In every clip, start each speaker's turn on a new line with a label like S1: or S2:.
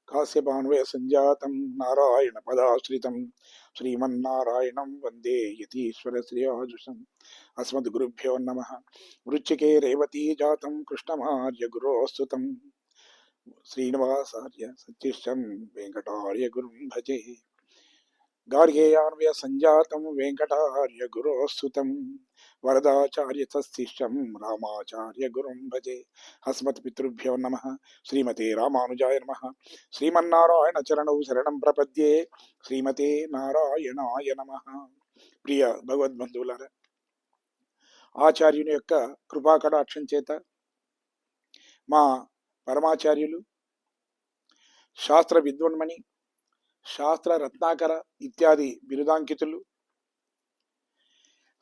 S1: కాశ్యపాన్వయ సంజాతం నారాయణ పదాశ్రితం శ్రీమన్నారాయణం వందే యతీశ్వర శ్రేయాజుషం. అస్మద్ గురుభ్యో నమ. వృచ్చికే రేవతీ జాతం కృష్ణమార్య గురోస్తుతం శ్రీనివాసార్య సత్యష్టం వెంకటార్య గురుం భజే. గార్గేయాన్వయ సంజాతం వెంకటార్య గురోస్తుతం వరదాచార్య సశిష్యం రామాచార్య గురుం భజే. అస్మత్ పితృభ్యో నమ. శ్రీమతే రామానుజాయ నమ. శ్రీమన్నారాయణ చరణౌ శరణం ప్రపద్యే. శ్రీమతే నారాయణాయ నమ. ప్రియ భగవద్బంధువులారా, ఆచార్యుని యొక్క కృపాకటాక్షం చేత మా పరమాచార్యులు శాస్త్ర విద్వన్మణి, శాస్త్ర రత్నాకర ఇత్యాది బిరుదాంకితులు,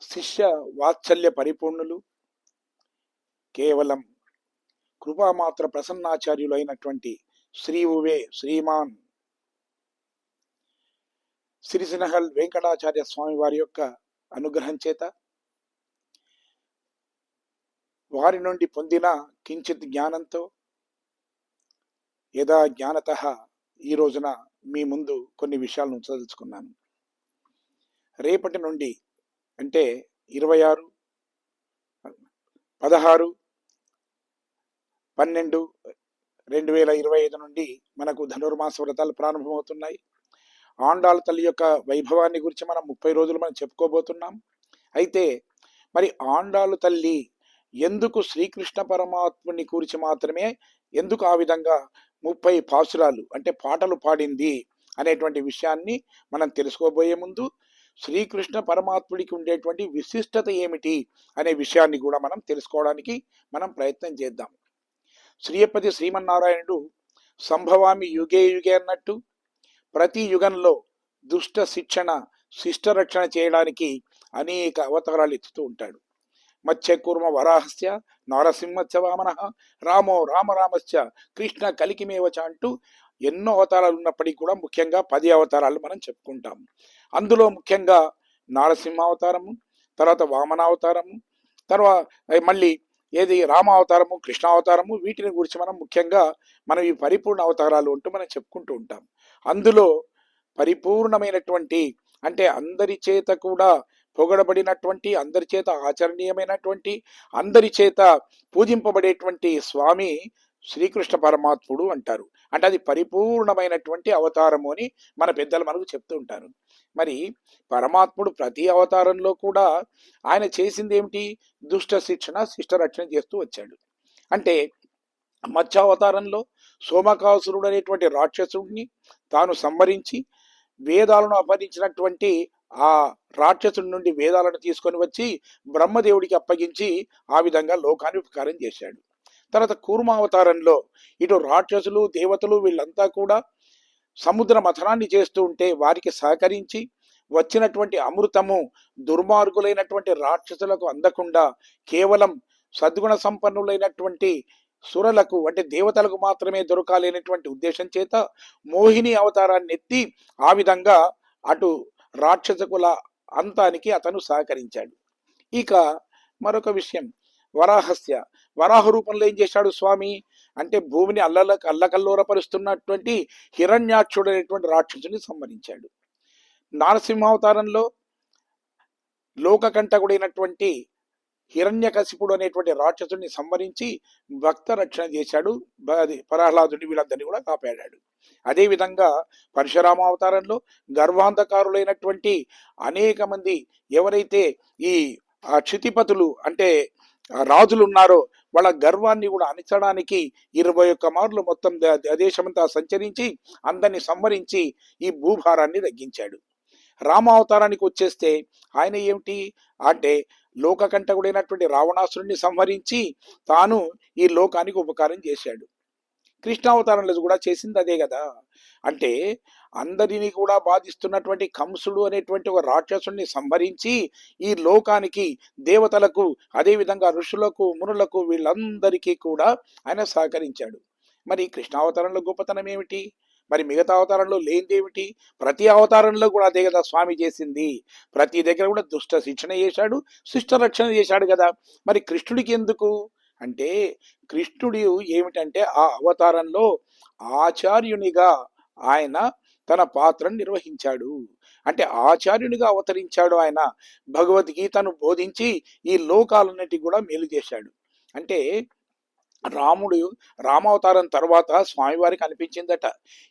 S1: శిష్య వాత్సల్య పరిపూర్ణులు, కేవలం కృపామాత్ర ప్రసన్నాచార్యులు అయినటువంటి శ్రీమాన్ సిరిసినహల్ వెంకటాచార్య స్వామి వారి యొక్క అనుగ్రహం చేత వారి నుండి పొందిన కించిత్ జ్ఞానంతో యథా జ్ఞానతః ఈ రోజున మీ ముందు కొన్ని విషయాలను చదువుకున్నాను. రేపటి నుండి అంటే 26, 16, 12, 2025 నుండి మనకు ధనుర్మాస వ్రతాలు ప్రారంభమవుతున్నాయి. ఆండాళ్ళ తల్లి యొక్క వైభవాన్ని గురించి మనం 30 రోజులు మనం చెప్పుకోబోతున్నాం. అయితే మరి ఆండాళ్ళ తల్లి ఎందుకు శ్రీకృష్ణ పరమాత్ముని గురించి మాత్రమే ఎందుకు ఆ విధంగా 30 పాసురాలు అంటే పాటలు పాడింది అనేటువంటి విషయాన్ని మనం తెలుసుకోబోయే ముందు శ్రీకృష్ణ పరమాత్ముడికి ఉండేటువంటి విశిష్టత ఏమిటి అనే విషయాన్ని కూడా మనం తెలుసుకోవడానికి మనం ప్రయత్నం చేద్దాం. శ్రీయపతి శ్రీమన్నారాయణుడు సంభవామి యుగే యుగే అన్నట్టు ప్రతి యుగంలో దుష్ట శిక్షణ శిష్ట రక్షణ చేయడానికి అనేక అవతారాలు ఎత్తుతూ ఉంటాడు. మత్స్యకూర్మ వరాహస్య నారసింహస్య వామన రామో రామరామస్య కృష్ణ కలికిమేవచ అంటూ ఎన్నో అవతారాలు ఉన్నప్పటికీ కూడా ముఖ్యంగా 10 అవతారాలు మనం చెప్పుకుంటాం. అందులో ముఖ్యంగా నారసింహావతారము, తర్వాత వామనావతారము, తర్వాత మళ్ళీ రామావతారము, కృష్ణావతారము, వీటిని గురించి మనం ఈ పరిపూర్ణ అవతారాలు అంటూ మనం చెప్పుకుంటూ ఉంటాం. అందులో పరిపూర్ణమైనటువంటి అంటే అందరి చేత కూడా పొగడబడినటువంటి, అందరి చేత ఆచరణీయమైనటువంటి, అందరి చేత పూజింపబడేటువంటి స్వామి శ్రీకృష్ణ పరమాత్ముడు అంటారు. అంటే అది పరిపూర్ణమైనటువంటి అవతారము అని మన పెద్దలు మనకు చెప్తూ ఉంటారు. మరి పరమాత్ముడు ప్రతి అవతారంలో కూడా ఆయన చేసింది ఏమిటి? దుష్ట శిక్షణ శిష్ట రక్షణ చేస్తూ వచ్చాడు. అంటే మత్స్యావతారంలో సోమకాసురుడు అనేటువంటి రాక్షసుడిని తాను సంహరించి వేదాలను అపహరించినటువంటి ఆ రాక్షసుడి నుండి వేదాలను తీసుకొని వచ్చి బ్రహ్మదేవుడికి అప్పగించి ఆ విధంగా లోకాన్ని ఉపకారం చేశాడు. తర్వాత కూర్మావతారంలో ఇటు రాక్షసులు దేవతలు వీళ్ళంతా కూడా సముద్ర మథనాన్ని చేస్తూ ఉంటే వారికి సహకరించి వచ్చినటువంటి అమృతము దుర్మార్గులైనటువంటి రాక్షసులకు అందకుండా కేవలం సద్గుణ సంపన్నులైనటువంటి సురలకు అంటే దేవతలకు మాత్రమే దొరకాలనేటువంటి ఉద్దేశం చేత మోహిని అవతారాన్ని ఎత్తి ఆ విధంగా అటు రాక్షసకుల అంతానికి అతను సహకరించాడు. ఇక మరొక విషయం, వరాహ రూపంలో ఏం చేశాడు స్వామి అంటే భూమిని అల్లకల్లోరపరుస్తున్నటువంటి హిరణ్యాక్షుడు అనేటువంటి రాక్షసుని సంహరించాడు. నారసింహావతారంలో లోకకంటకుడైనటువంటి హిరణ్యకశిపుడు అనేటువంటి రాక్షసుని సంహరించి భక్త రక్షణ చేశాడు. ప్రహ్లాదుని వీళ్ళందరినీ కూడా కాపాడాడు. అదేవిధంగా పరశురామావతారంలో గర్వాంధకారులైనటువంటి అనేక మంది ఎవరైతే ఈ క్షితిపతులు అంటే రాజులు ఉన్నారో వాళ్ళ గర్వాన్ని కూడా అణచడానికి 21 మార్లు మొత్తం దేశమంతా సంచరించి అందరినీ సంహరించి ఈ భూభారాన్ని తగ్గించాడు. రామావతారానికి వచ్చేస్తే ఆయన ఏమిటి అంటే లోకకంటకుడైనటువంటి రావణాసురుణ్ణి సంహరించి తాను ఈ లోకానికి ఉపకారం చేశాడు. కృష్ణావతారంలో కూడా చేసింది అదే కదా. అంటే అందరినీ కూడా బాధిస్తున్నటువంటి కంసుడు అనేటువంటి ఒక రాక్షసుని సంహరించి ఈ లోకానికి దేవతలకు అదేవిధంగా ఋషులకు మునులకు వీళ్ళందరికీ కూడా ఆయన సహకరించాడు. మరి కృష్ణావతారంలో గొప్పతనం ఏమిటి? మరి మిగతా అవతారంలో లేనిదేమిటి? ప్రతి అవతారంలో కూడా అదే కదా స్వామి చేసింది. ప్రతి దగ్గర కూడా దుష్ట శిక్షణ చేశాడు, శిష్ట రక్షణ చేశాడు కదా. మరి కృష్ణుడికి ఎందుకు అంటే కృష్ణుడు ఏమిటంటే ఆ అవతారంలో ఆచార్యునిగా ఆయన తన పాత్రను నిర్వహించాడు. అంటే ఆచార్యునిగా అవతరించాడు ఆయన. భగవద్గీతను బోధించి ఈ లోకాలన్నిటి కూడా మేలు చేశాడు. అంటే రాముడు రామావతారం తర్వాత స్వామివారికి అనిపించిందట,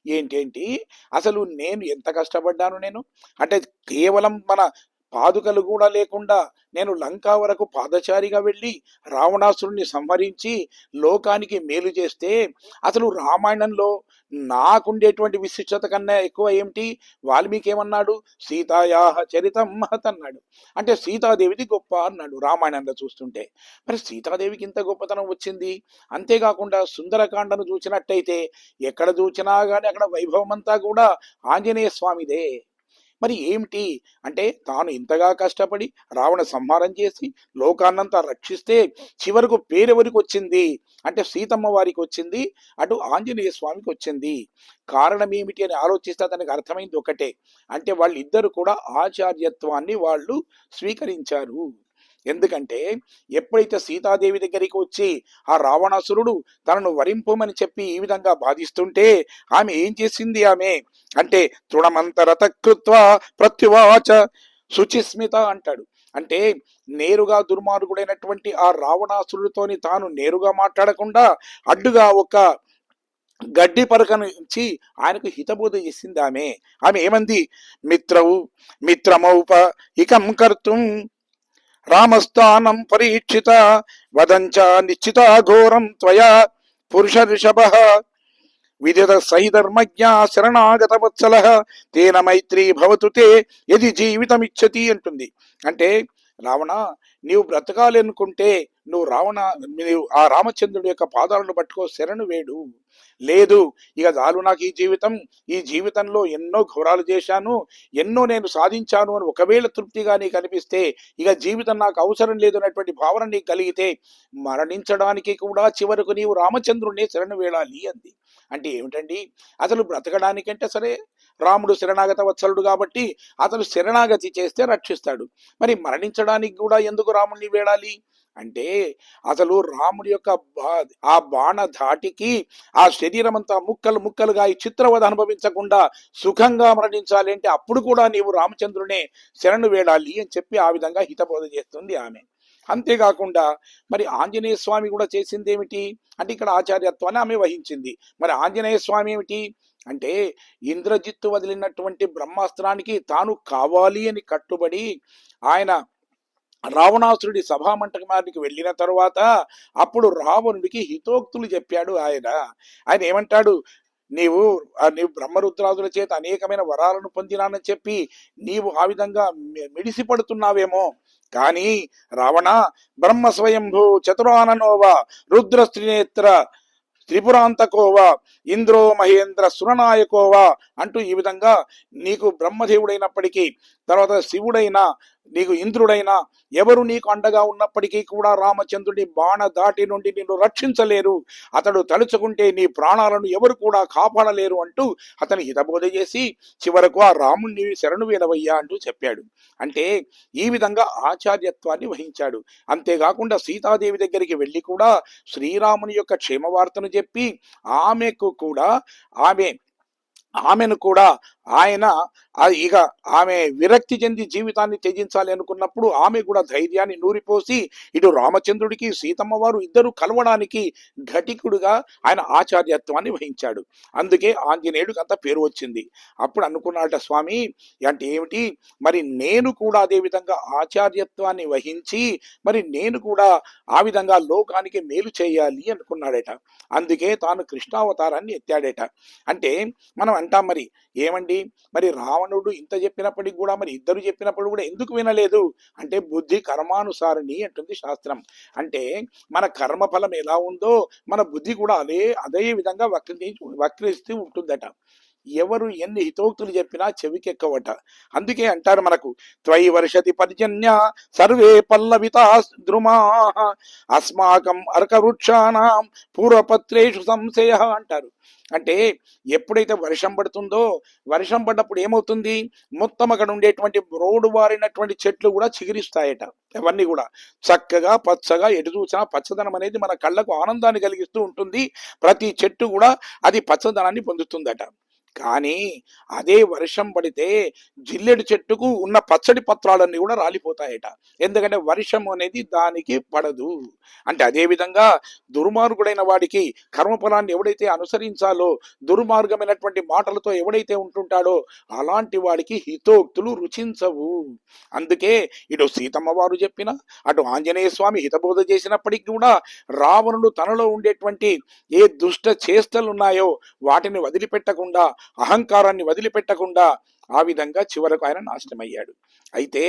S1: ఏంటేంటి అసలు నేను ఎంత కష్టపడ్డాను నేను, అంటే కేవలం మన పాదుకలు కూడా లేకుండా నేను లంకా వరకు పాదచారిగా వెళ్ళి రావణాసురుణ్ణి సంహరించి లోకానికి మేలు చేస్తే, అసలు రామాయణంలో నాకుండేటువంటి విశిష్టత కన్నా ఎక్కువ ఏమిటి, వాల్మీకి ఏమన్నాడు, సీతాయాహ చరితం మహత్ అన్నాడు. అంటే సీతాదేవిది గొప్ప అన్నాడు రామాయణంలో చూస్తుంటే. మరి సీతాదేవికి ఇంత గొప్పతనం వచ్చింది. అంతేకాకుండా సుందరకాండను చూసినట్టయితే ఎక్కడ చూసినా కానీ అక్కడ వైభవం అంతా కూడా ఆంజనేయ స్వామిదే. మరి ఏమిటి అంటే తాను ఇంతగా కష్టపడి రావణ సంహారం చేసి లోకాన్నంతా రక్షిస్తే చివరకు పేరెవరికి వచ్చింది అంటే సీతమ్మ వారికి వచ్చింది, అటు ఆంజనేయ స్వామికి వచ్చింది. కారణం ఏమిటి అని ఆలోచిస్తే అతనికి అర్థమైంది ఒకటే, అంటే వాళ్ళిద్దరు కూడా ఆచార్యత్వాన్ని వాళ్ళు స్వీకరించారు. ఎందుకంటే ఎప్పుడైతే సీతాదేవి దగ్గరికి వచ్చి ఆ రావణాసురుడు తనను వరింపమని చెప్పి ఈ విధంగా బాధిస్తుంటే ఆమె ఏం చేసింది, ఆమె అంటే తృణమంతరత కృత్వ ప్రత్యువాచ శుచిస్మిత అంటాడు. అంటే నేరుగా దుర్మార్గుడైనటువంటి ఆ రావణాసురుడితోని తాను నేరుగా మాట్లాడకుండా అడ్డుగా ఒక గడ్డి పరక నుంచి ఆయనకు హితబోధ చేసింది ఆమె. ఆమె ఏమంది, మిత్రమౌప ఇకం కర్తుం రామస్థానం పరీక్షిత వదంచ నిశ్చిత ఘోరం త్వయా పురుష ఋషభ విదిత సహిధర్మజ్ఞ శరణాగత వత్సల తేన మైత్రీ భవతు తే యది జీవితమిచ్చతి అంటుంది. అంటే రావణ, నీవు బ్రతకాలి అనుకుంటే నీవు ఆ రామచంద్రుడి యొక్క పాదాలను పట్టుకో, శరణు వేడు. లేదు ఇక చాలు నాకు ఈ జీవితంలో ఎన్నో ఘోరాలు చేశాను, ఎన్నో నేను సాధించాను అని ఒకవేళ తృప్తిగా నీకు అనిపిస్తే, ఇక జీవితం నాకు అవసరం లేదు అన్నటువంటి భావన నీకు కలిగితే మరణించడానికి కూడా చివరకు నీవు రామచంద్రుడిని శరణు వేడాలి అంది. అంటే ఏమిటండి, అసలు బ్రతకడానికంటే సరే రాముడు శరణాగత వత్సలుడు కాబట్టి అతను శరణాగతి చేస్తే రక్షిస్తాడు, మరి మరణించడానికి కూడా ఎందుకు రాముడిని వేడాలి అంటే అసలు రాముడి యొక్క ఆ బాణ ధాటికి ఆ శరీరం అంతా ముక్కలు ముక్కలుగా ఈ చిత్రవధ అనుభవించకుండా సుఖంగా మరణించాలి అంటే అప్పుడు కూడా నీవు రామచంద్రునే శరణు వేడాలి అని చెప్పి ఆ విధంగా హితబోధ చేస్తుంది ఆమె. అంతేకాకుండా మరి ఆంజనేయ స్వామి కూడా చేసింది ఏమిటి అంటే ఇక్కడ ఆచార్యత్వాన్ని ఆమె వహించింది. మరి ఆంజనేయ స్వామి ఏమిటి అంటే ఇంద్రజిత్తు వదిలినటువంటి బ్రహ్మాస్త్రానికి తాను కావాలి అని కట్టుబడి ఆయన రావణాసురుడి సభామంటకానికి వెళ్ళిన తరువాత అప్పుడు రావణుడికి హితోక్తులు చెప్పాడు ఆయన. ఆయన ఏమంటాడు, నీవు బ్రహ్మరుద్రాదుల చేత అనేకమైన వరాలను పొందినానని చెప్పి నీవు ఆ విధంగా మిడిసి పడుతున్నావేమో, కానీ రావణ బ్రహ్మ స్వయంభూ చతురాననోవా రుద్ర స్త్రీనేత్ర త్రిపురాంతకోవా ఇంద్రో మహేంద్ర సురనాయకోవా అంటూ ఈ విధంగా నీకు బ్రహ్మదేవుడైనప్పటికీ తర్వాత శివుడైనా నీకు ఇంద్రుడైనా ఎవరు నీకు అండగా ఉన్నప్పటికీ కూడా రామచంద్రుడి బాణ దాటి నుండి నిన్ను రక్షించలేరు, అతడు తలుచుకుంటే నీ ప్రాణాలను ఎవరు కూడా కాపాడలేరు అంటూ అతని హితబోధ చేసి చివరకు ఆ రాముణ్ణి శరణు వేడవయ్యా అంటూ చెప్పాడు. అంటే ఈ విధంగా ఆచార్యత్వాన్ని వహించాడు. అంతేకాకుండా సీతాదేవి దగ్గరికి వెళ్ళి కూడా శ్రీరాముని యొక్క క్షేమవార్తను చెప్పి ఆమెను కూడా ఆయన ఇక ఆమె విరక్తి చెంది జీవితాన్ని త్యజించాలి అనుకున్నప్పుడు ఆమె కూడా ధైర్యాన్ని నూరిపోసి ఇటు రామచంద్రుడికి సీతమ్మ వారు ఇద్దరు కలవడానికి ఘటికుడుగా ఆయన ఆచార్యత్వాన్ని వహించాడు. అందుకే ఆంజనేయుడికి అంత పేరు వచ్చింది. అప్పుడు అనుకున్నాడట స్వామి, అంటే ఏమిటి, మరి నేను కూడా అదే విధంగా ఆచార్యత్వాన్ని వహించి మరి నేను కూడా ఆ విధంగా లోకానికి మేలు చేయాలి అనుకున్నాడట. అందుకే తాను కృష్ణావతారాన్ని ఎత్తాడట. అంటే మనం అంటాం మరి ఏమండి, మరి రావణుడు ఇంత చెప్పినప్పటికి కూడా మరి ఇద్దరు చెప్పినప్పుడు కూడా ఎందుకు వినలేదు అంటే బుద్ధి కర్మానుసారిణి అంటుంది శాస్త్రం. అంటే మన కర్మఫలం ఎలా ఉందో మన బుద్ధి కూడా అదే విధంగా వక్రిస్తూ ఉంటుందట. ఎవరు ఎన్ని హితోక్తులు చెప్పినా చెవికెక్కవట. అందుకే అంటారు మనకు, త్వయి వర్షతి పర్జన్య సర్వే పల్లవితా ద్రుమా అస్మాకం అర్కవృక్షాణం పూర్వపత్రేషు సంశయ అంటారు. అంటే ఎప్పుడైతే వర్షం పడుతుందో, వర్షం పడ్డప్పుడు ఏమవుతుంది, మొత్తం అక్కడ ఉండేటువంటి రోడ్డు వారినటువంటి చెట్లు కూడా చిగురిస్తాయట. అవన్నీ కూడా చక్కగా పచ్చగా, ఎటు చూసినా పచ్చదనం అనేది మన కళ్ళకు ఆనందాన్ని కలిగిస్తూ ఉంటుంది. ప్రతి చెట్టు కూడా అది పచ్చదనాన్ని పొందుతుందట. కానీ అదే వర్షం పడితే జిల్లెడు చెట్టుకు ఉన్న పచ్చడి పత్రాలన్నీ కూడా రాలిపోతాయట. ఎందుకంటే వర్షం అనేది దానికి పడదు. అంటే అదే విధంగా దుర్మార్గుడైన వాడికి కర్మఫలాన్ని ఎవడైతే అనుసరించాలో, దుర్మార్గమైనటువంటి మాటలతో ఎవడైతే ఉంటుంటాడో అలాంటి వాడికి హితోక్తులు రుచించవు. అందుకే ఇటు సీతమ్మ వారు చెప్పిన, అటు ఆంజనేయ స్వామి హితబోధ చేసినప్పటికీ కూడా రావణుడు తనలో ఉండేటువంటి ఏ దుష్ట చేష్టలు ఉన్నాయో వాటిని వదిలిపెట్టకుండా, అహంకారాన్ని వదిలిపెట్టకుండా ఆ విధంగా చివరకు ఆయన నాశనమయ్యాడు. అయితే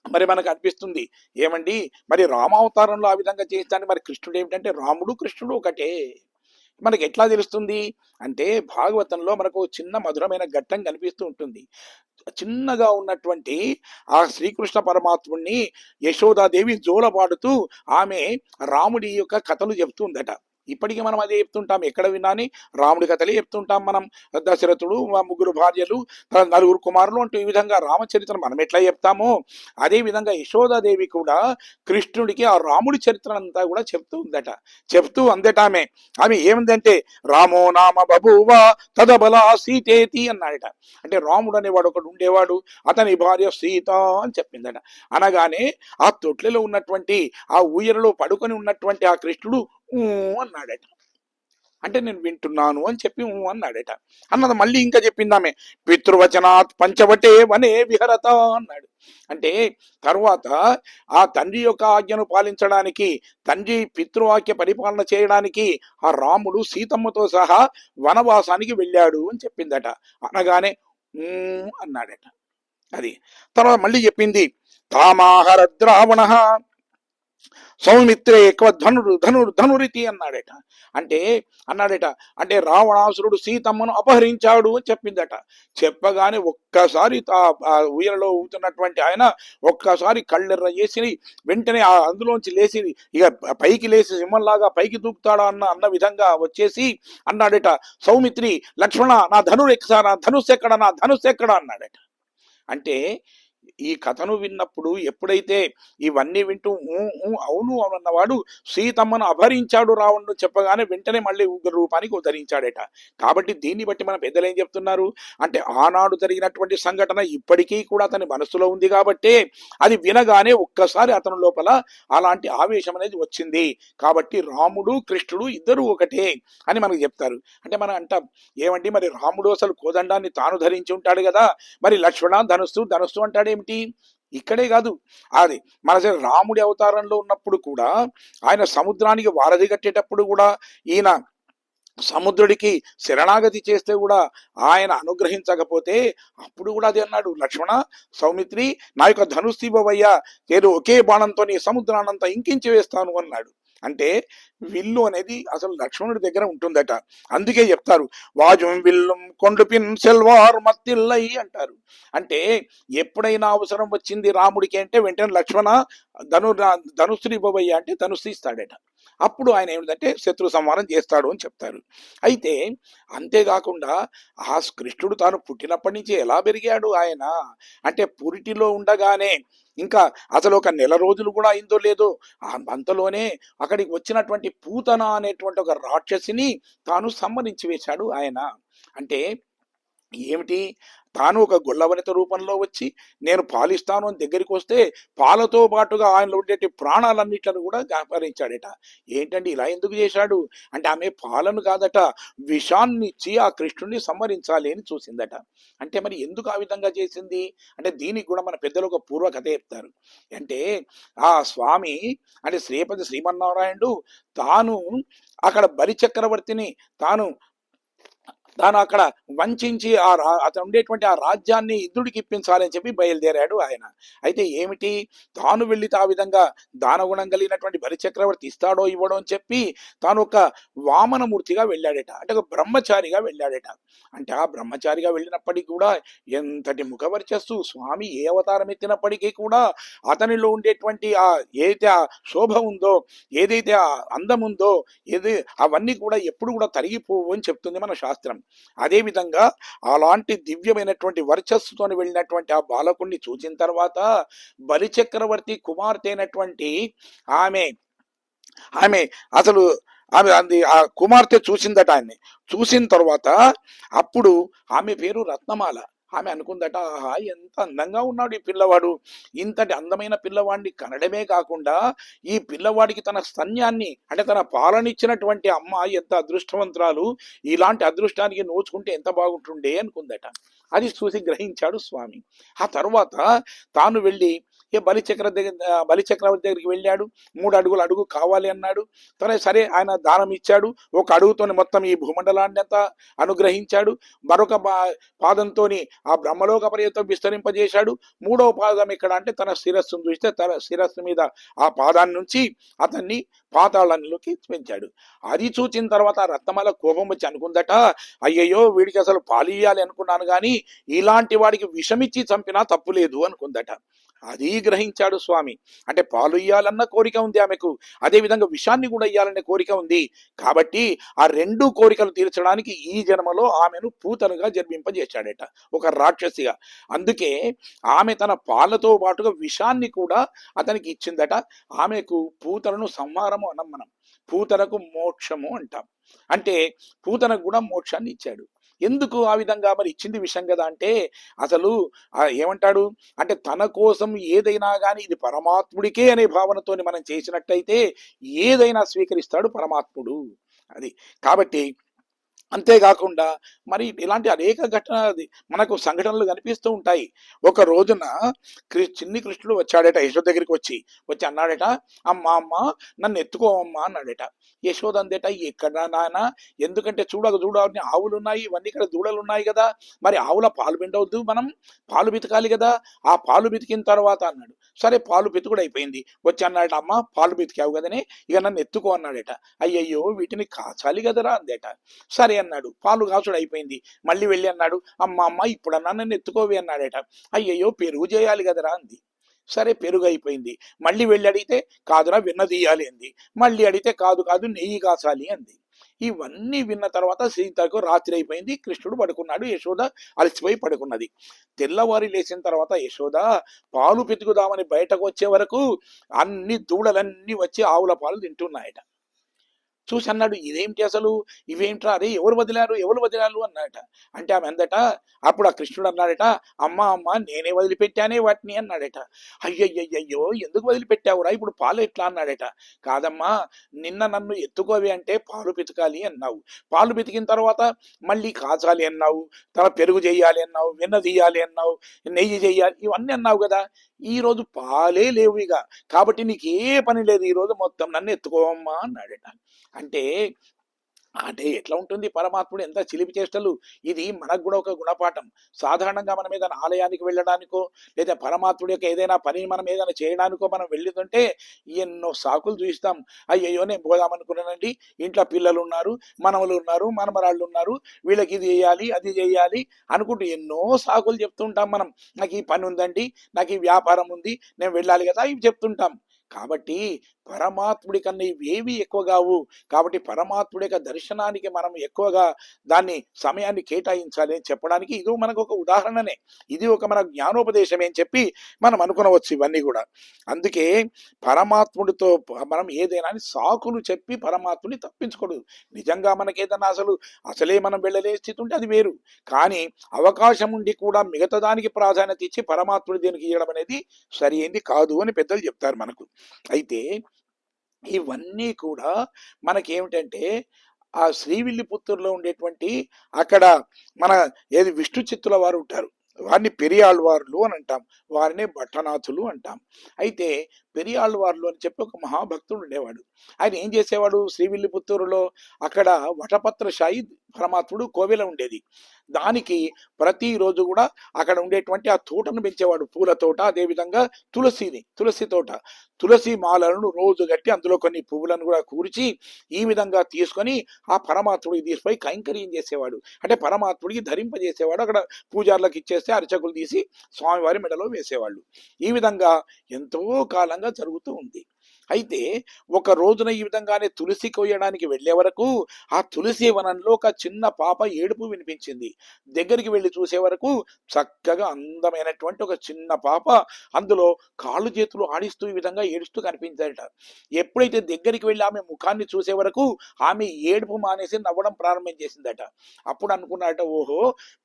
S1: మరి మనకు అనిపిస్తుంది, ఏమండి మరి రామావతారంలో ఆ విధంగా చేస్తాను, మరి కృష్ణుడు ఏమిటంటే రాముడు కృష్ణుడు ఒకటే, మనకి ఎట్లా తెలుస్తుంది అంటే భాగవతంలో మనకు చిన్న మధురమైన ఘట్టం కనిపిస్తూ ఉంటుంది. చిన్నగా ఉన్నటువంటి ఆ శ్రీకృష్ణ పరమాత్ముడిని యశోదాదేవి జోలపాడుతూ ఆమె రాముడి యొక్క కథలు చెప్తుందట. ఇప్పటికీ మనం అదే చెప్తుంటాం, ఎక్కడ విన్నాని రాముడి కథలే చెప్తుంటాం మనం. దశరథుడు, ముగ్గురు భార్యలు, నలుగురు కుమారులు అంటూ ఈ విధంగా రామచరిత్ర మనం ఎట్లా చెప్తామో అదే విధంగా యశోదాదేవి కూడా కృష్ణుడికి ఆ రాముడి చరిత్ర అంతా కూడా చెప్తూ ఉందట. చెప్తూ అందటామే ఆమె ఏమిందంటే, రామో నామ బభూవ తదబల సీతేతి అన్నాడట. అంటే రాముడు అనేవాడు ఒకడు ఉండేవాడు, అతని భార్య సీత అని చెప్పిందట. అనగానే ఆ తొట్లలో ఉన్నటువంటి, ఆ ఊయరలో పడుకొని ఉన్నటువంటి ఆ కృష్ణుడు అన్నాడట. అంటే నేను వింటున్నాను అని చెప్పి అన్నాడట. అన్నది మళ్ళీ ఇంకా చెప్పిందామే, పితృవచనాత్ పంచవటే వనే విహరత అన్నాడు. అంటే తరువాత ఆ తండ్రి యొక్క ఆజ్ఞను పాలించడానికి, తండ్రి పితృవాక్య పరిపాలన చేయడానికి ఆ రాముడు సీతమ్మతో సహా వనవాసానికి వెళ్ళాడు అని చెప్పిందట. అనగానే అన్నాడట. అది తర్వాత మళ్ళీ చెప్పింది, తామాహర ద్రావణ సౌమిత్రే ఎక్కువ ధనురితి అన్నాడట. అంటే రావణాసురుడు సీతమ్మను అపహరించాడు అని చెప్పిందట. చెప్పగానే ఒక్కసారి ఆ ఉయ్యలలో ఊతున్నటువంటి ఆయన ఒక్కసారి కళ్ళెర్ర చేసి వెంటనే అందులోంచి లేచి ఇక పైకి లేచి సింహంలాగా పైకి దూకుతాడా అన్న విధంగా వచ్చేసి అన్నాడట, సౌమిత్రి, లక్ష్మణ, నా ధనుస్సు ఎక్కడ అన్నాడట. అంటే ఈ కథను విన్నప్పుడు ఎప్పుడైతే ఇవన్నీ వింటూ అవును అన్నవాడు సీతమ్మను అపహరించాడు రావణుడు చెప్పగానే వెంటనే మళ్ళీ ఉగ్ర రూపానికి ఉద్ధరించాడట. కాబట్టి దీన్ని బట్టి మన పెద్దలు ఏం చెప్తున్నారు అంటే, ఆనాడు జరిగినటువంటి సంఘటన ఇప్పటికీ కూడా అతని మనసులో ఉంది కాబట్టి అది వినగానే ఒక్కసారి అతని లోపల అలాంటి ఆవేశం అనేది వచ్చింది. కాబట్టి రాముడు కృష్ణుడు ఇద్దరు ఒకటే అని మనకు చెప్తారు. అంటే మనం అంటాం, ఏమండి మరి రాముడు అసలు కోదండాన్ని తాను ధరించి ఉంటాడు కదా, మరి లక్ష్మణ ధనుస్సు అంటాడేమిటి? ఇక్కడే కాదు, అది మన రాముడి అవతారంలో ఉన్నప్పుడు కూడా ఆయన సముద్రానికి వారధి కట్టేటప్పుడు కూడా ఈయన సముద్రుడికి శరణాగతి చేస్తే కూడా ఆయన అనుగ్రహించకపోతే అప్పుడు కూడా అది అన్నాడు, లక్ష్మణ, సౌమిత్రి, నా యొక్క ధనుస్సు ఇవ్వవయ్యా, ఏదో ఒకే బాణంతో నీ సముద్రానంతా ఇంకించి వేస్తాను అన్నాడు. అంటే విల్లు అనేది అసలు లక్ష్మణుడి దగ్గర ఉంటుందట. అందుకే చెప్తారు, వాజుం విల్లుం కొండుపిన్ సెల్వార్ మత్తిల్లై అంటారు. అంటే ఎప్పుడైనా అవసరం వచ్చింది రాముడికి అంటే వెంటనే లక్ష్మణ ధనుస్సుని ఇవ్వబోయ్యా అంటే ధనుస్సు ఇస్తాడట. అప్పుడు ఆయన ఏమిటంటే శత్రు సంహారం చేస్తాడు అని చెప్తారు. అయితే అంతేకాకుండా ఆ కృష్ణుడు తాను పుట్టినప్పటి నుంచి ఎలా పెరిగాడు ఆయన అంటే, పురిటిలో ఉండగానే ఇంకా అసలు ఒక నెల రోజులు కూడా అయిందో లేదో అంతలోనే అక్కడికి వచ్చినటువంటి పూతన అనేటువంటి ఒక రాక్షసిని తాను సంహరించి వేశాడు ఆయన. అంటే ఏమిటి, తాను ఒక గొల్లవనిత రూపంలో వచ్చి నేను పాలిస్తాను అని దగ్గరికి వస్తే పాలతో పాటుగా ఆయనలో ఉండే ప్రాణాలన్నిట్లను కూడా అపహరించాడట. ఏంటండి ఇలా ఎందుకు చేశాడు అంటే, ఆమె పాలను కాదట, విషాన్ని ఇచ్చి ఆ కృష్ణుడిని సంహరించాలి అని చూసిందట. అంటే మరి ఎందుకు ఆ విధంగా చేసింది అంటే, దీనికి కూడా మన పెద్దలు ఒక పూర్వకథ చెప్తారు. అంటే ఆ స్వామి అంటే శ్రీమన్నారాయణుడు తాను అక్కడ బలి చక్రవర్తిని తాను తాను అక్కడ వంచించి అతను ఉండేటువంటి ఆ రాజ్యాన్ని ఇంద్రుడికి ఇప్పించాలని చెప్పి బయలుదేరాడు ఆయన. అయితే ఏమిటి, తాను వెళ్ళి ఆ విధంగా దానగుణం కలిగినటువంటి బలిచక్రవర్తి ఇస్తాడో ఇవ్వడో అని చెప్పి తాను ఒక వామనమూర్తిగా వెళ్ళాడట, అంటే ఒక బ్రహ్మచారిగా వెళ్ళాడట. అంటే ఆ బ్రహ్మచారిగా వెళ్ళినప్పటికీ కూడా ఎంతటి ముఖవర్చస్సు, స్వామి ఏ అవతారం ఎత్తినప్పటికీ కూడా అతనిలో ఉండేటువంటి ఆ ఏదైతే ఆ శోభ ఉందో, ఏదైతే ఆ అందం ఉందో, ఏది అవన్నీ కూడా ఎప్పుడు కూడా తరిగిపోవు అని చెప్తుంది మన శాస్త్రం. అదేవిధంగా అలాంటి దివ్యమైనటువంటి వర్చస్సుతో వెళ్ళినటువంటి ఆ బాలకుణ్ణి చూసిన తర్వాత బలిచక్రవర్తి కుమార్తె అయినటువంటి ఆమె ఆమె అసలు ఆ కుమార్తె చూసిందట ఆయన్ని. చూసిన తర్వాత అప్పుడు ఆమె పేరు రత్నమాల. ఆమె అనుకుందట, ఆహా ఎంత అందంగా ఉన్నాడు ఈ పిల్లవాడు, ఇంతటి అందమైన పిల్లవాడిని కనడమే కాకుండా ఈ పిల్లవాడికి తన స్తన్యాన్ని అంటే తన పాలనిచ్చినటువంటి అమ్మ ఎంత అదృష్టవంతురాలు, ఇలాంటి అదృష్టానికి నోచుకుంటే ఎంత బాగుంటుండే అనుకుందట. అది చూసి గ్రహించాడు స్వామి. ఆ తర్వాత తాను వెళ్ళి బలిచక్రవర్తి దగ్గరికి వెళ్ళాడు. 3 అడుగుల అడుగు కావాలి అన్నాడు. సరే ఆయన దానం ఇచ్చాడు. ఒక అడుగుతోని మొత్తం ఈ భూమండలాన్ని అంతా అనుగ్రహించాడు. మరొక పాదంతో ఆ బ్రహ్మలోక పర్యంతం విస్తరింపజేశాడు. 3వ పాదం ఎక్కడ అంటే తన శిరస్సును చూస్తే తన శిరస్సు మీద ఆ పాదాన్ని నుంచి అతన్ని పాతాళంలోకి పెంచాడు. అది చూచిన తర్వాత రత్నమాల కోపం వచ్చి అనుకుందట, అయ్యయ్యో వీడికి అసలు పాలియ్యాలి అనుకున్నాను కానీ ఇలాంటి వాడికి విషమిచ్చి చంపినా తప్పులేదు అనుకుందట. అది గ్రహించాడు స్వామి. అంటే పాలు ఇయ్యాలన్న కోరిక ఉంది ఆమెకు, అదేవిధంగా విషాన్ని కూడా ఇయ్యాలనే కోరిక ఉంది. కాబట్టి ఆ 2 కోరికలు తీర్చడానికి ఈ జన్మలో ఆమెను పూతనుగా జన్మింపజేశాడట, ఒక రాక్షసిగా. అందుకే ఆమె తన పాలతో పాటుగా విషాన్ని కూడా అతనికి ఇచ్చిందట. ఆమెకు పూతలను సంహారము అనం మనం, పూతనకు మోక్షము అంటాం. అంటే పూతనకు కూడా మోక్షాన్ని ఇచ్చాడు. ఎందుకు ఆ విధంగా మరి ఇచ్చింది విషయం కదా అంటే, అసలు ఏమంటాడు అంటే తన కోసం ఏదైనా కానీ ఇది పరమాత్ముడికే అనే భావనతోని మనం చేసినట్టయితే ఏదైనా స్వీకరిస్తాడు పరమాత్ముడు. అది కాబట్టి అంతేకాకుండా మరి ఇలాంటి అనేక మనకు సంఘటనలు కనిపిస్తూ ఉంటాయి. ఒక రోజున చిన్ని కృష్ణుడు వచ్చాడట యశోద దగ్గరికి వచ్చి అన్నాడట, అమ్మ నన్ను ఎత్తుకోవమ్మా అన్నాడట. యశోద అందేట, ఎక్కడ నాయన, ఎందుకంటే చూడ ఆవులు ఉన్నాయి, ఇవన్నీ ఇక్కడ దూడలు ఉన్నాయి కదా, మరి ఆవుల పాలు పిండవద్దు, మనం పాలు పితకాలి కదా, ఆ పాలు పితికిన తర్వాత అన్నాడు. సరే పాలు పితుకుడు అయిపోయింది. వచ్చి అన్నాడట, అమ్మ పాలు పితికావు కదనే, ఇక నన్ను ఎత్తుకో అన్నాడట. అయ్యయ్యో వీటిని కాచాలి కదరా అందేట. సరే అన్నాడు. పాలు కాచుడు అయిపోయింది. మళ్ళీ వెళ్ళి అన్నాడు, అమ్మ ఇప్పుడన్నా నన్ను ఎత్తుకోవి అన్నాడట. అయ్యయ్యో పెరుగు చేయాలి కదరా అంది. సరే పెరుగు అయిపోయింది. మళ్ళీ వెళ్ళి అడిగితే కాదురా వెన్న తీయాలి అంది. మళ్ళీ అడిగితే కాదు నెయ్యి కాచాలి అంది. ఇవన్నీ విన్న తర్వాత సీతకు రాత్రి అయిపోయింది. కృష్ణుడు పడుకున్నాడు. యశోద అలసిపోయి పడుకున్నది. తెల్లవారి లేచిన తర్వాత యశోద పాలు పితుకుదామని బయటకు వచ్చే వరకు అన్ని దూడలన్నీ వచ్చి ఆవుల పాలు తింటున్నాయట. చూసి అన్నాడు, ఇదేమిటి అసలు, ఇవేంట్రా, అరే ఎవరు వదిలారు అన్నాడట. అంటే ఆమె అందట, అప్పుడు ఆ కృష్ణుడు అన్నాడట, అమ్మ నేనే వదిలిపెట్టానే వాటిని అన్నాడట. అయ్యయ్యయ్యో ఎందుకు వదిలిపెట్టావురా, ఇప్పుడు పాలు ఎట్లా అన్నాడట. కాదమ్మా, నిన్న నన్ను ఎత్తుకోవి అంటే పాలు పితకాలి అన్నావు, పాలు పితికిన తర్వాత మళ్ళీ కాచాలి అన్నావు, పెరుగు చేయాలి అన్నావు, వెన్న తీయాలి అన్నావు, నెయ్యి చేయాలి, ఇవన్నీ అన్నావు కదా. ఈ రోజు పాలే లేవు ఇక, కాబట్టి నీకు ఏ పని లేదు, ఈ రోజు మొత్తం నన్ను ఎత్తుకోవమ్మా అన్నాడట. అంటే ఎట్లా ఉంటుంది పరమాత్ముడు, ఎంత చిలిపి చేష్టలు. ఇది మనకు కూడా ఒక గుణపాఠం. సాధారణంగా మనం ఏదైనా ఆలయానికి వెళ్ళడానికో లేదా పరమాత్ముడి యొక్క ఏదైనా పని మనం ఏదైనా చేయడానికో మనం వెళ్ళితుంటే ఎన్నో సాకులు చూస్తాం. అయ్యయ్యో నేను పోదామనుకున్నానండి, ఇంట్లో పిల్లలు ఉన్నారు, మనవలు ఉన్నారు, మనమరాళ్ళు ఉన్నారు, వీళ్ళకి ఇది చేయాలి అది చేయాలి అనుకుంటూ ఎన్నో సాకులు చెప్తుంటాం మనం. నాకు ఈ పని ఉందండి, నాకు ఈ వ్యాపారం ఉంది, నేను వెళ్ళాలి కదా, ఇవి చెప్తుంటాం. కాబట్టి పరమాత్ముడి కన్నా ఇవేవి ఎక్కువ కావు. కాబట్టి పరమాత్ముడి యొక్క దర్శనానికి మనం ఎక్కువగా దాన్ని సమయాన్ని కేటాయించాలి అని చెప్పడానికి ఇది మనకు ఒక ఉదాహరణనే. ఇది ఒక మన జ్ఞానోపదేశమే అని చెప్పి మనం అనుకునవచ్చు ఇవన్నీ కూడా. అందుకే పరమాత్ముడితో మనం ఏదైనా సాకులు చెప్పి పరమాత్ముని తప్పించుకోడు. నిజంగా మనకేదన్నా అసలే మనం వెళ్ళలే స్థితి ఉంటే అది వేరు. కానీ అవకాశం ఉండి కూడా మిగతా దానికి ప్రాధాన్యత ఇచ్చి పరమాత్ముడి దేనికి ఇవ్వడం అనేది సరి అయింది కాదు అని పెద్దలు చెప్తారు మనకు. అయితే ఇవన్నీ కూడా మనకేమిటంటే ఆ శ్రీవిల్లిపుత్తూరులో ఉండేటువంటి అక్కడ మన ఏది విష్ణు చిత్తుల వారు ఉంటారు, వారిని పెరియాళ్వార్లు అని అంటాం, వారిని భట్టనాథులు అంటాం. అయితే పెరియాళ్వార్లు అని చెప్పి ఒక మహాభక్తుడు ఉండేవాడు. ఆయన ఏం చేసేవాడు, శ్రీవిల్లిపుత్తూరులో అక్కడ వటపత్రశాయి పరమాత్ముడు కోవెల ఉండేది. దానికి ప్రతిరోజు కూడా అక్కడ ఉండేటువంటి ఆ తోటను పెంచేవాడు, పూల తోట, అదేవిధంగా తులసి తోట. తులసి మాలలను రోజు గట్టి అందులో కొన్ని పువ్వులను కూడా కూర్చి ఈ విధంగా తీసుకొని ఆ పరమాత్ముడికి తీసుకుపోయి కైంకర్యం చేసేవాడు. అంటే పరమాత్ముడికి ధరింపజేసేవాడు. అక్కడ పూజార్లకు ఇచ్చేస్తే అర్చకులు తీసి స్వామివారి మెడలో వేసేవాళ్ళు. ఈ విధంగా ఎంతో కాలంగా జరుగుతూ ఉంది. అయితే ఒక రోజున ఈ విధంగానే తులసి కొయ్యడానికి వెళ్లే వరకు ఆ తులసి వనంలో ఒక చిన్న పాప ఏడుపు వినిపించింది. దగ్గరికి వెళ్లి చూసే వరకు చక్కగా అందమైనటువంటి ఒక చిన్న పాప అందులో కాళ్ళు చేతులు ఆడిస్తూ ఈ విధంగా ఏడుస్తూ కనిపించాడట. ఎప్పుడైతే దగ్గరికి వెళ్ళి ఆమె ముఖాన్ని చూసే వరకు ఆమె ఏడుపు మానేసి నవ్వడం ప్రారంభం చేసిందట. అప్పుడు అనుకున్నాడట, ఓహో,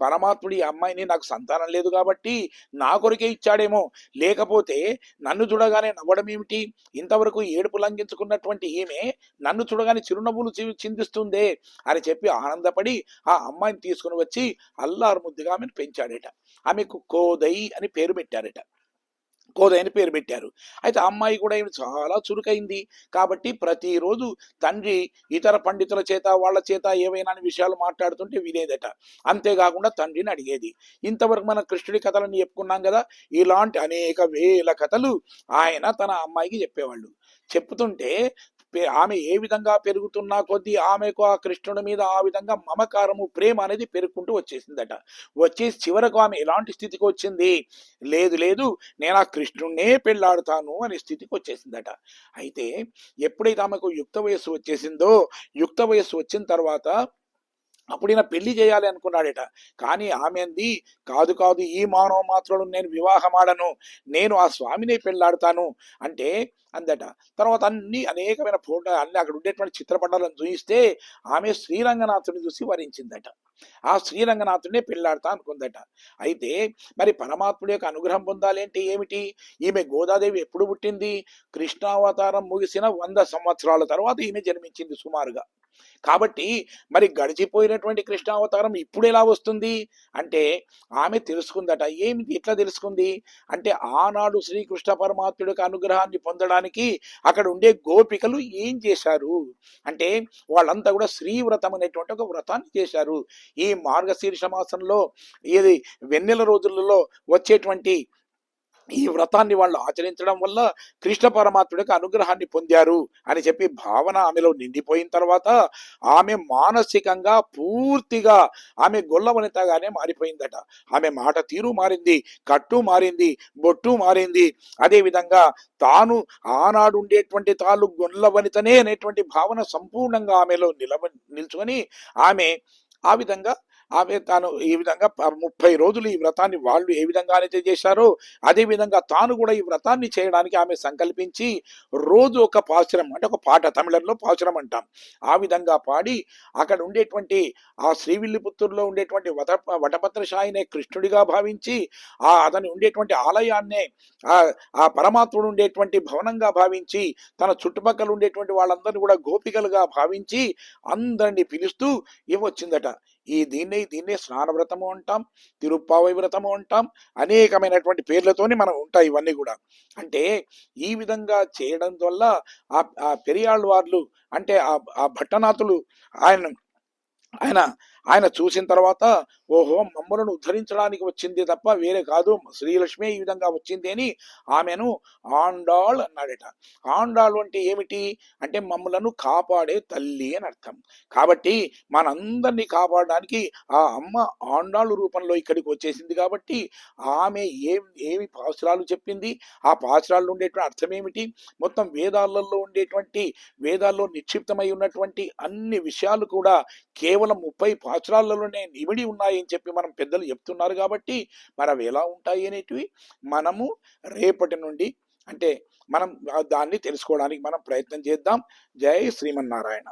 S1: పరమాత్ముడు ఈ అమ్మాయిని నాకు సంతానం లేదు కాబట్టి నా కొరికే ఇచ్చాడేమో, లేకపోతే నన్ను చూడగానే నవ్వడం ఏమిటి, ఇంతవరకు ఏడుపు లంఘించుకున్నటువంటి ఈమె నన్ను చూడగానే చిరునవ్వులు చిందిస్తుందే అని చెప్పి ఆనందపడి ఆ అమ్మాయిని తీసుకుని వచ్చి అల్లారు ముద్దుగా ఆమెను పెంచాడట. ఆమెకు కోదై అని పేరు పెట్టారట. కోదై అని పేరు పెట్టారు. అయితే అమ్మాయి కూడా ఏమి చాలా చురుకైంది కాబట్టి ప్రతిరోజు తండ్రి ఇతర పండితుల చేత వాళ్ళ చేత ఏవైనా విషయాలు మాట్లాడుతుంటే వినేదట. అంతేకాకుండా తండ్రిని అడిగేది. ఇంతవరకు మన కృష్ణుడి కథలను చెప్పుకున్నాం కదా, ఇలాంటి అనేక వేల కథలు ఆయన తన అమ్మాయికి చెప్పేవాళ్ళు. చెప్తుంటే ఆమె ఏ విధంగా పెరుగుతున్నా కొద్దీ ఆమెకు ఆ కృష్ణుడి మీద ఆ విధంగా మమకారము, ప్రేమ అనేది పెరుగుకుంటూ వచ్చేసిందట. వచ్చేసి చివరకు ఆమె ఎలాంటి స్థితికి వచ్చింది, లేదు నేను ఆ కృష్ణుడినే పెళ్ళాడుతాను అనే స్థితికి వచ్చేసిందట. అయితే ఎప్పుడైతే ఆమెకు యుక్త వయస్సు వచ్చేసిందో, యుక్త వయస్సు వచ్చిన తర్వాత అప్పుడు ఈయన పెళ్లి చేయాలి అనుకున్నాడట. కానీ ఆమె అంది, కాదు ఈ మానవ మాత్రుడు నేను వివాహమాడను, నేను ఆ స్వామిని పెళ్ళాడుతాను అంటే అందట. తర్వాత అనేకమైన ఫోటో అక్కడ ఉండేటువంటి చిత్రపటాలను చూయిస్తే ఆమె శ్రీరంగనాథుని చూసి వరించిందట. ఆ శ్రీరంగనాథుడినే పెళ్ళాడుతా అనుకుందట. అయితే మరి పరమాత్ముడి యొక్క అనుగ్రహం పొందాలి అంటే ఏమిటి? ఈమె గోదాదేవి ఎప్పుడు పుట్టింది? కృష్ణావతారం ముగిసిన 100 సంవత్సరాల తర్వాత ఈమె జన్మించింది సుమారుగా. కాబట్టి మరి గడిచిపోయినటువంటి కృష్ణావతారం ఇప్పుడు ఎలా వస్తుంది అంటే ఆమె తెలుసుకుందట. ఏమిటి, ఎట్లా తెలుసుకుంది అంటే ఆనాడు శ్రీకృష్ణ పరమాత్ముడికి అనుగ్రహాన్ని పొందడానికి అక్కడ ఉండే గోపికలు ఏం చేశారు అంటే వాళ్ళంతా కూడా శ్రీవ్రతం అనేటువంటి ఒక వ్రతాన్ని చేశారు. ఈ మార్గశీర్ష మాసంలో ఇది వెన్నెల రోజులలో వచ్చేటువంటి ఈ వ్రతాన్ని వాళ్ళు ఆచరించడం వల్ల కృష్ణ పరమాత్ముడికి అనుగ్రహాన్ని పొందారు అని చెప్పి భావన ఆమెలో నిండిపోయిన తర్వాత ఆమె మానసికంగా పూర్తిగా ఆమె గొల్లవనితగానే మారిపోయిందట. ఆమె మాట తీరు మారింది, కట్టు మారింది, బొట్టు మారింది. అదేవిధంగా తాను ఆనాడు ఉండేటువంటి తాను గొల్లవనితనే అనేటువంటి భావన సంపూర్ణంగా ఆమెలో నిల్చుకొని ఆమె ఆ విధంగా తాను ఈ విధంగా 30 రోజులు ఈ వ్రతాన్ని వాళ్ళు ఏ విధంగా అయితే చేశారో అదే విధంగా తాను కూడా ఈ వ్రతాన్ని చేయడానికి ఆమె సంకల్పించి రోజు ఒక పాసురం, అంటే ఒక పాట, తమిళంలో పాసురం అంటాం, ఆ విధంగా పాడి అక్కడ ఉండేటువంటి ఆ శ్రీవిల్లిపుత్తూరులో ఉండేటువంటి వటపత్రశాయినే కృష్ణుడిగా భావించి అతని ఉండేటువంటి ఆలయాన్నే ఆ పరమాత్ముడు ఉండేటువంటి భవనంగా భావించి తన చుట్టుపక్కల ఉండేటువంటి వాళ్ళందరినీ కూడా గోపికలుగా భావించి అందరినీ పిలుస్తూ ఇవ్వచ్చిందట. దీన్నే స్నాన వ్రతము అంటాం, తిరుప్పావై వ్రతము అంటాం, అనేకమైనటువంటి పేర్లతోని మనం ఉంటాయి ఇవన్నీ కూడా. అంటే ఈ విధంగా చేయడం వల్ల ఆ పెరియాళ్ళు వాళ్ళు అంటే ఆ భట్టనాథులు ఆయన చూసిన తర్వాత ఓహో, మమ్మలను ఉద్ధరించడానికి వచ్చింది తప్ప వేరే కాదు, శ్రీలక్ష్మి ఈ విధంగా వచ్చింది అని ఆమెను ఆండాళ్ అన్నాడట. ఆండాళ్ అంటే ఏమిటి అంటే మమ్మలను కాపాడే తల్లి అని అర్థం. కాబట్టి మనందరినీ కాపాడడానికి ఆ అమ్మ ఆండాళ్ రూపంలో ఇక్కడికి వచ్చేసింది. కాబట్టి ఆమె ఏమి పాసురాలు చెప్పింది, ఆ పాసురాల్లో ఉండేటువంటి అర్థం ఏమిటి, మొత్తం వేదాల్లో నిక్షిప్తమై ఉన్నటువంటి అన్ని విషయాలు కూడా కేవలం 30 పాసురాలలోనే నిమిడి ఉన్నాయని చెప్పి మనం పెద్దలు చెప్తున్నారు. కాబట్టి మరి అవి ఎలా ఉంటాయి అనేటివి మనము రేపటి నుండి అంటే మనం దాన్ని తెలుసుకోవడానికి మనం ప్రయత్నం చేద్దాం. జై శ్రీమన్నారాయణ.